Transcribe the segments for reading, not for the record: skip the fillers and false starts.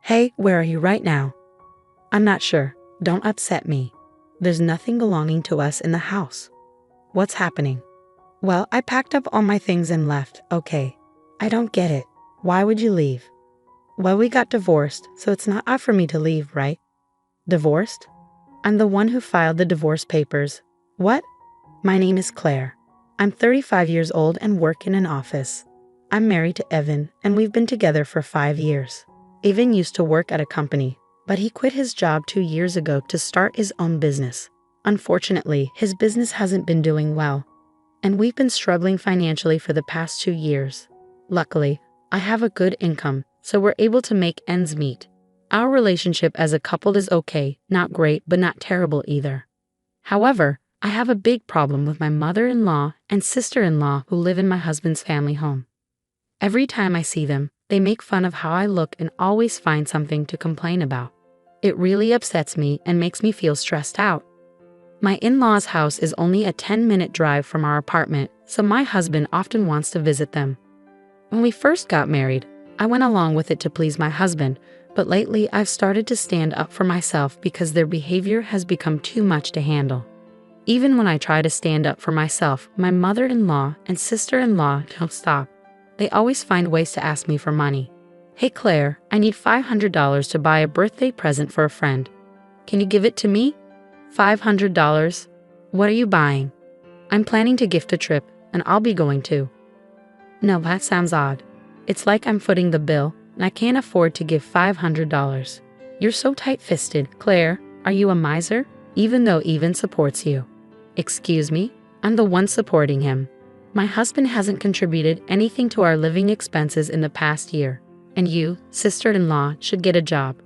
Hey, where are you right now? I'm not sure. Don't upset me. There's nothing belonging to us in the house. What's happening? Well, I packed up all my things and left, okay. I don't get it. Why would you leave? Well, we got divorced, so it's not odd for me to leave, right? Divorced? I'm the one who filed the divorce papers. What? My name is Claire. I'm 35 years old and work in an office. I'm married to Evan, and we've been together for 5 years. Evan used to work at a company, but he quit his job 2 years ago to start his own business. Unfortunately, his business hasn't been doing well, and we've been struggling financially for the past 2 years. Luckily, I have a good income, so we're able to make ends meet. Our relationship as a couple is okay, not great, but not terrible either. However, I have a big problem with my mother-in-law and sister-in-law who live in my husband's family home. Every time I see them, they make fun of how I look and always find something to complain about. It really upsets me and makes me feel stressed out. My in-laws' house is only a 10-minute drive from our apartment, so my husband often wants to visit them. When we first got married, I went along with it to please my husband, but lately I've started to stand up for myself because their behavior has become too much to handle. Even when I try to stand up for myself, my mother-in-law and sister-in-law don't stop. They always find ways to ask me for money. Hey Claire, I need $500 to buy a birthday present for a friend. Can you give it to me? $500? What are you buying? I'm planning to gift a trip, and I'll be going too. No, that sounds odd. It's like I'm footing the bill, and I can't afford to give $500. You're so tight-fisted, Claire. Are you a miser? Even though Evan supports you. Excuse me? I'm the one supporting him. My husband hasn't contributed anything to our living expenses in the past year, and you, sister-in-law, should get a job.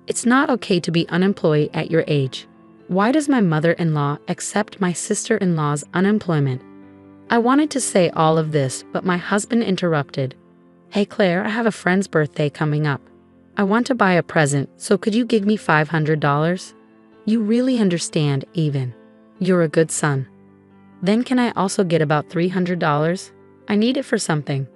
It's not okay to be unemployed at your age. Why does my mother-in-law accept my sister-in-law's unemployment? I wanted to say all of this, but my husband interrupted. Hey Claire, I have a friend's birthday coming up. I want to buy a present, so could you give me $500? You really understand, Evan. You're a good son. Then can I also get about $300? I need it for something.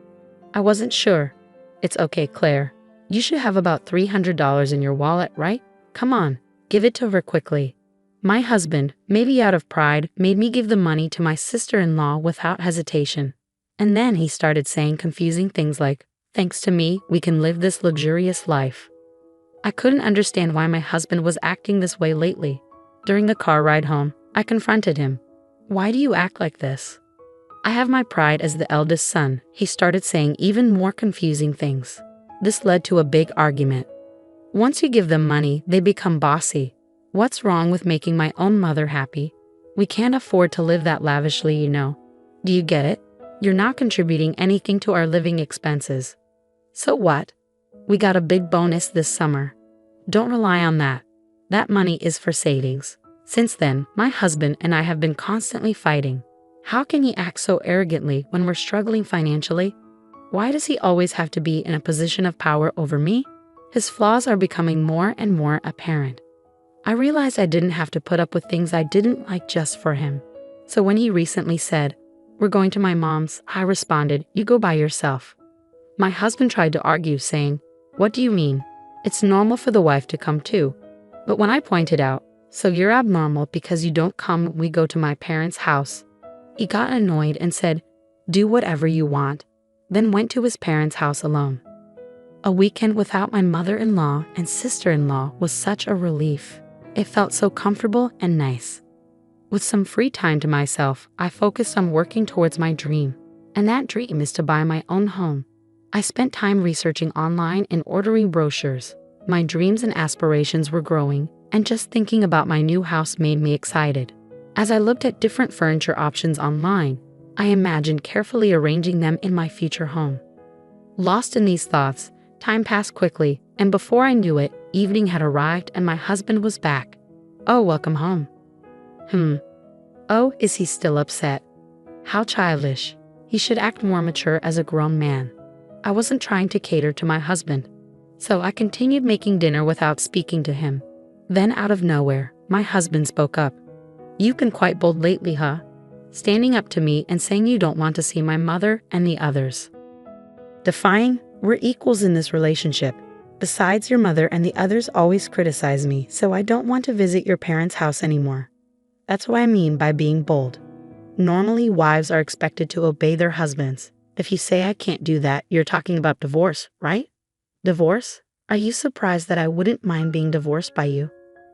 I wasn't sure. It's okay, Claire. You should have about $300 in your wallet, right? Come on, give it to her quickly. My husband, maybe out of pride, made me give the money to my sister-in-law without hesitation. And then he started saying confusing things like, thanks to me, we can live this luxurious life. I couldn't understand why my husband was acting this way lately. During the car ride home, I confronted him. Why do you act like this? I have my pride as the eldest son, he started saying even more confusing things. This led to a big argument. Once you give them money, they become bossy. What's wrong with making my own mother happy? We can't afford to live that lavishly, you know. Do you get it? You're not contributing anything to our living expenses. So what? We got a big bonus this summer. Don't rely on that. That money is for savings. Since then, my husband and I have been constantly fighting. How can he act so arrogantly when we're struggling financially? Why does he always have to be in a position of power over me? His flaws are becoming more and more apparent. I realized I didn't have to put up with things I didn't like just for him. So when he recently said, "We're going to my mom's," I responded, "You go by yourself." My husband tried to argue, saying, "What do you mean? It's normal for the wife to come too." But when I pointed out, "So you're abnormal because you don't come when we go to my parents' house," he got annoyed and said, "Do whatever you want," then went to his parents' house alone. A weekend without my mother-in-law and sister-in-law was such a relief. It felt so comfortable and nice. With some free time to myself, I focused on working towards my dream, and that dream is to buy my own home. I spent time researching online and ordering brochures. My dreams and aspirations were growing, and just thinking about my new house made me excited. As I looked at different furniture options online, I imagined carefully arranging them in my future home. Lost in these thoughts, time passed quickly, and before I knew it, evening had arrived and my husband was back. "Oh, welcome home." Oh, is he still upset? How childish. He should act more mature as a grown man. I wasn't trying to cater to my husband, so I continued making dinner without speaking to him. Then out of nowhere, my husband spoke up. "You've been quite bold lately, huh? Standing up to me and saying you don't want to see my mother and the others." Defying, we're equals in this relationship. Besides, your mother and the others always criticize me, so I don't want to visit your parents' house anymore. That's what I mean by being bold. Normally, wives are expected to obey their husbands. If you say I can't do that, you're talking about divorce, right? Divorce? Are you surprised that I wouldn't mind being divorced by you?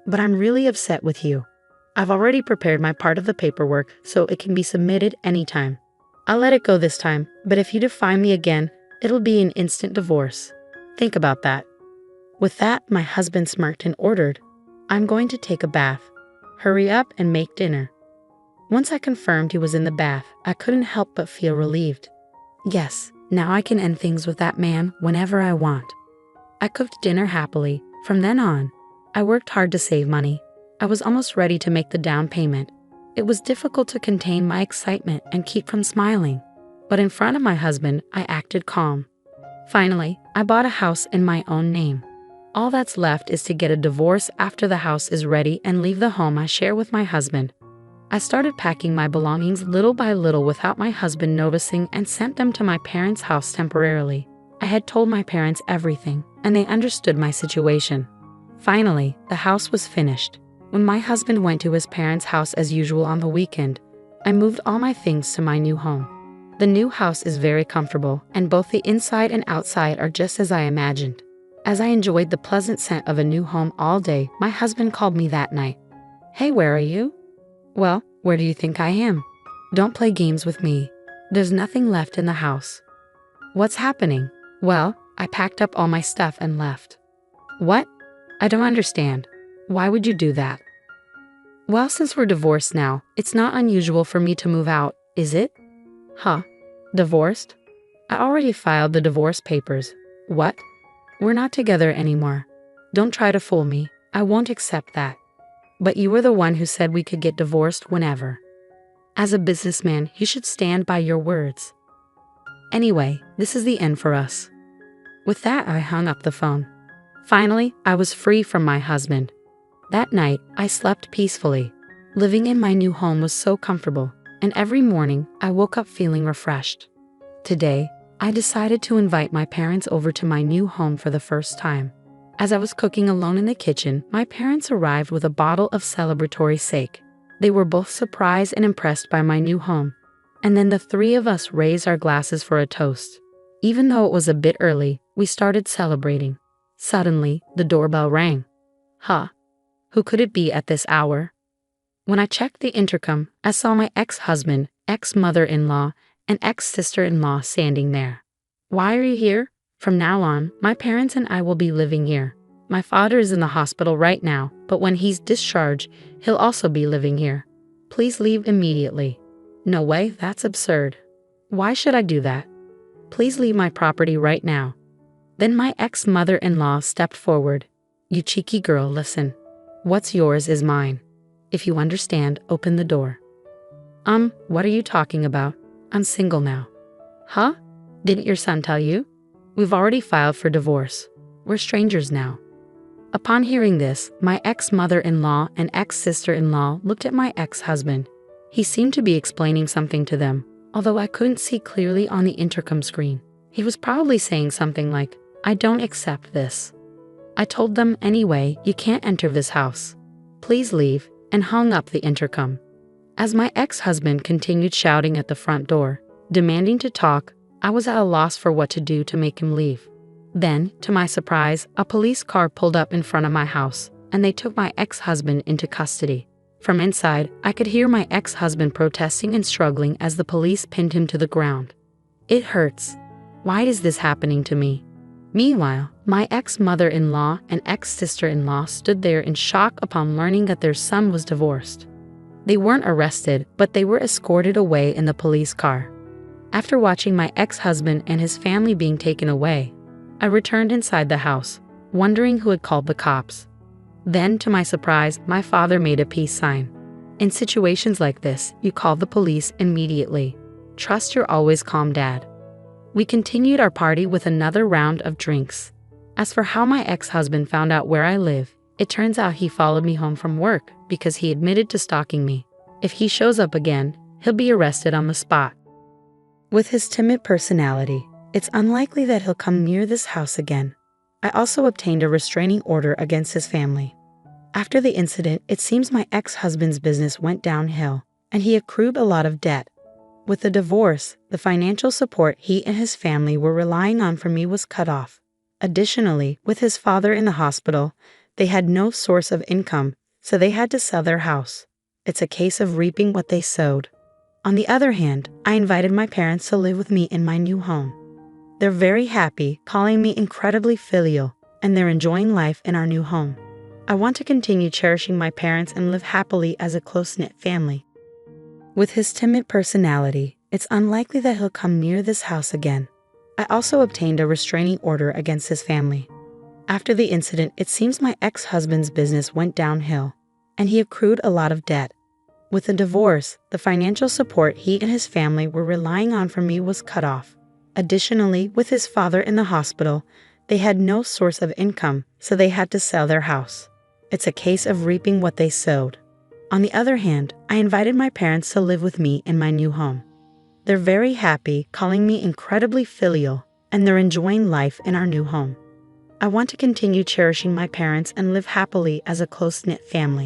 But I'm really upset with you. I've already prepared my part of the paperwork, so it can be submitted anytime. I'll let it go this time, but if you defy me again, it'll be an instant divorce. Think about that. With that, my husband smirked and ordered, "I'm going to take a bath. Hurry up and make dinner." Once I confirmed he was in the bath, I couldn't help but feel relieved. Yes, now I can end things with that man whenever I want. I cooked dinner happily. From then on, I worked hard to save money. I was almost ready to make the down payment. It was difficult to contain my excitement and keep from smiling. But in front of my husband, I acted calm. Finally, I bought a house in my own name. All that's left is to get a divorce after the house is ready and leave the home I share with my husband. I started packing my belongings little by little without my husband noticing and sent them to my parents' house temporarily. I had told my parents everything, and they understood my situation. Finally, the house was finished. When my husband went to his parents' house as usual on the weekend, I moved all my things to my new home. The new house is very comfortable, and both the inside and outside are just as I imagined. As I enjoyed the pleasant scent of a new home all day, my husband called me that night. "Hey, where are you?" "Well, where do you think I am?" "Don't play games with me. There's nothing left in the house." "What's happening?" "Well, I packed up all my stuff and left." "What? I don't understand. Why would you do that?" "Well, since we're divorced now, it's not unusual for me to move out, is it?" "Huh? Divorced? I already filed the divorce papers." "What?" "We're not together anymore. Don't try to fool me. I won't accept that." "But you were the one who said we could get divorced whenever. As a businessman, you should stand by your words. Anyway, this is the end for us." With that, I hung up the phone. Finally, I was free from my husband. That night, I slept peacefully. Living in my new home was so comfortable, and every morning, I woke up feeling refreshed. Today, I decided to invite my parents over to my new home for the first time. As I was cooking alone in the kitchen, my parents arrived with a bottle of celebratory sake. They were both surprised and impressed by my new home. And then the three of us raised our glasses for a toast. Even though it was a bit early, we started celebrating. Suddenly, the doorbell rang. Huh? Who could it be at this hour? When I checked the intercom, I saw my ex-husband, ex-mother-in-law, and ex-sister-in-law standing there. "Why are you here?" "From now on, my parents and I will be living here. My father is in the hospital right now, but when he's discharged, he'll also be living here. Please leave immediately." "No way, that's absurd. Why should I do that?" "Please leave my property right now." Then my ex-mother-in-law stepped forward. "You cheeky girl, listen. What's yours is mine. If you understand, open the door." What are you talking about? I'm single now." "Huh? Didn't your son tell you? We've already filed for divorce. We're strangers now." Upon hearing this, my ex-mother-in-law and ex-sister-in-law looked at my ex-husband. He seemed to be explaining something to them, although I couldn't see clearly on the intercom screen. He was probably saying something like, "I don't accept this." I told them, "Anyway, you can't enter this house. Please leave," and hung up the intercom. As my ex-husband continued shouting at the front door, demanding to talk, I was at a loss for what to do to make him leave. Then, to my surprise, a police car pulled up in front of my house, and they took my ex-husband into custody. From inside, I could hear my ex-husband protesting and struggling as the police pinned him to the ground. It hurts. Why is this happening to me? Meanwhile, my ex-mother-in-law and ex-sister-in-law stood there in shock upon learning that their son was divorced. They weren't arrested, but they were escorted away in the police car. After watching my ex-husband and his family being taken away, I returned inside the house, wondering who had called the cops. Then, to my surprise, my father made a peace sign. In situations like this, you call the police immediately. Trust your always calm dad. We continued our party with another round of drinks. As for how my ex-husband found out where I live, it turns out he followed me home from work because he admitted to stalking me. If he shows up again, he'll be arrested on the spot. With his timid personality, it's unlikely that he'll come near this house again. I also obtained a restraining order against his family. After the incident, it seems my ex-husband's business went downhill, and he accrued a lot of debt. With the divorce, the financial support he and his family were relying on from me was cut off. Additionally, with his father in the hospital, they had no source of income, so they had to sell their house. It's a case of reaping what they sowed. On the other hand, I invited my parents to live with me in my new home. They're very happy, calling me incredibly filial, and they're enjoying life in our new home. I want to continue cherishing my parents and live happily as a close-knit family. With his timid personality, it's unlikely that he'll come near this house again. I also obtained a restraining order against his family. After the incident, it seems my ex-husband's business went downhill, and he accrued a lot of debt. With the divorce, the financial support he and his family were relying on from me was cut off. Additionally, with his father in the hospital, they had no source of income, so they had to sell their house. It's a case of reaping what they sowed. On the other hand, I invited my parents to live with me in my new home. They're very happy, calling me incredibly filial, and they're enjoying life in our new home. I want to continue cherishing my parents and live happily as a close-knit family.